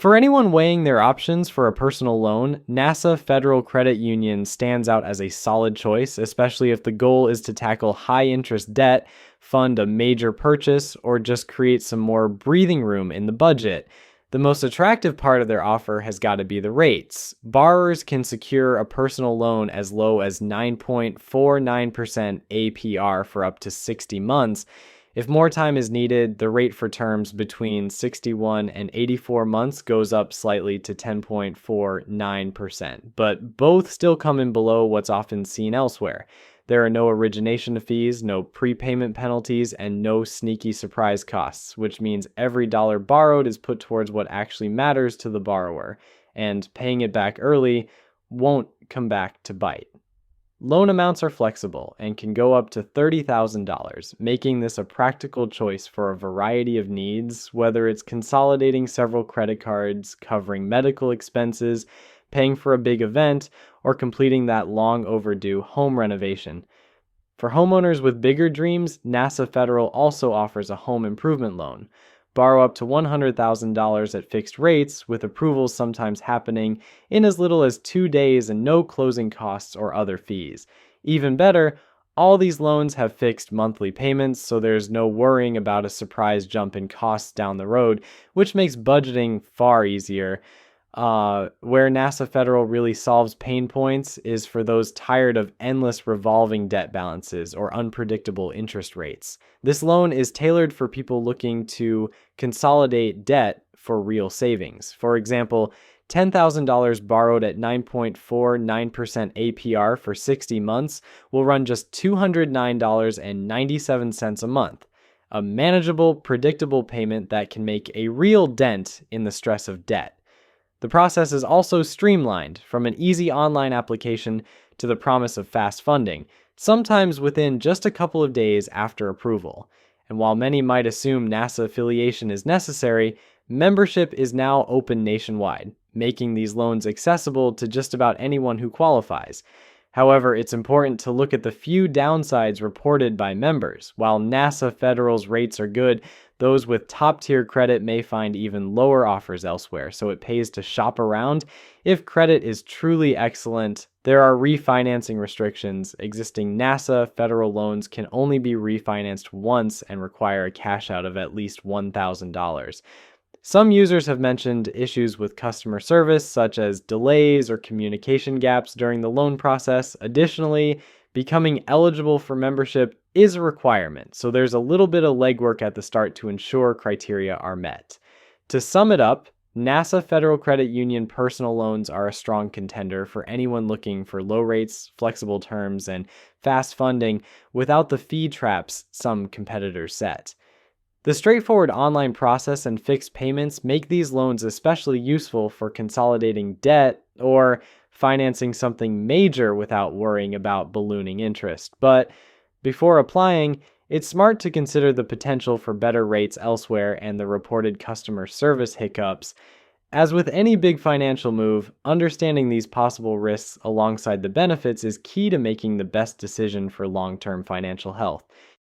For anyone weighing their options for a personal loan, NASA Federal Credit Union stands out as a solid choice, especially if the goal is to tackle high interest debt, fund a major purchase, or just create some more breathing room in the budget. The most attractive part of their offer has got to be the rates. Borrowers can secure a personal loan as low as 9.49% APR for up to 60 months. If more time is needed, the rate for terms between 61 and 84 months goes up slightly to 10.49%, but both still come in below what's often seen elsewhere. There are no origination fees, no prepayment penalties, and no sneaky surprise costs, which means every dollar borrowed is put towards what actually matters to the borrower, and paying it back early won't come back to bite. Loan amounts are flexible and can go up to $30,000, making this a practical choice for a variety of needs, whether it's consolidating several credit cards, covering medical expenses, paying for a big event, or completing that long overdue home renovation. For homeowners with bigger dreams, NASA Federal also offers a home improvement loan. Borrow up to $100,000 at fixed rates, with approvals sometimes happening in as little as 2 days and no closing costs or other fees. Even better, all these loans have fixed monthly payments, so there's no worrying about a surprise jump in costs down the road, which makes budgeting far easier. Where NASA Federal really solves pain points is for those tired of endless revolving debt balances or unpredictable interest rates. This loan is tailored for people looking to consolidate debt for real savings. For example, $10,000 borrowed at 9.49% APR for 60 months will run just $209.97 a month. A manageable, predictable payment that can make a real dent in the stress of debt. The process is also streamlined, from an easy online application to the promise of fast funding, sometimes within just a couple of days after approval. And while many might assume NASA affiliation is necessary, membership is now open nationwide, making these loans accessible to just about anyone who qualifies. However, it's important to look at the few downsides reported by members. While NASA Federal's rates are good, those with top-tier credit may find even lower offers elsewhere, so it pays to shop around. If credit is truly excellent, there are refinancing restrictions. Existing NASA Federal loans can only be refinanced once and require a cash out of at least $1,000. Some users have mentioned issues with customer service, such as delays or communication gaps during the loan process. Additionally, becoming eligible for membership is a requirement, so there's a little bit of legwork at the start to ensure criteria are met. To sum it up, NASA Federal Credit Union personal loans are a strong contender for anyone looking for low rates, flexible terms, and fast funding without the fee traps some competitors set. The straightforward online process and fixed payments make these loans especially useful for consolidating debt or financing something major without worrying about ballooning interest. But before applying, it's smart to consider the potential for better rates elsewhere and the reported customer service hiccups. As with any big financial move, understanding these possible risks alongside the benefits is key to making the best decision for long-term financial health.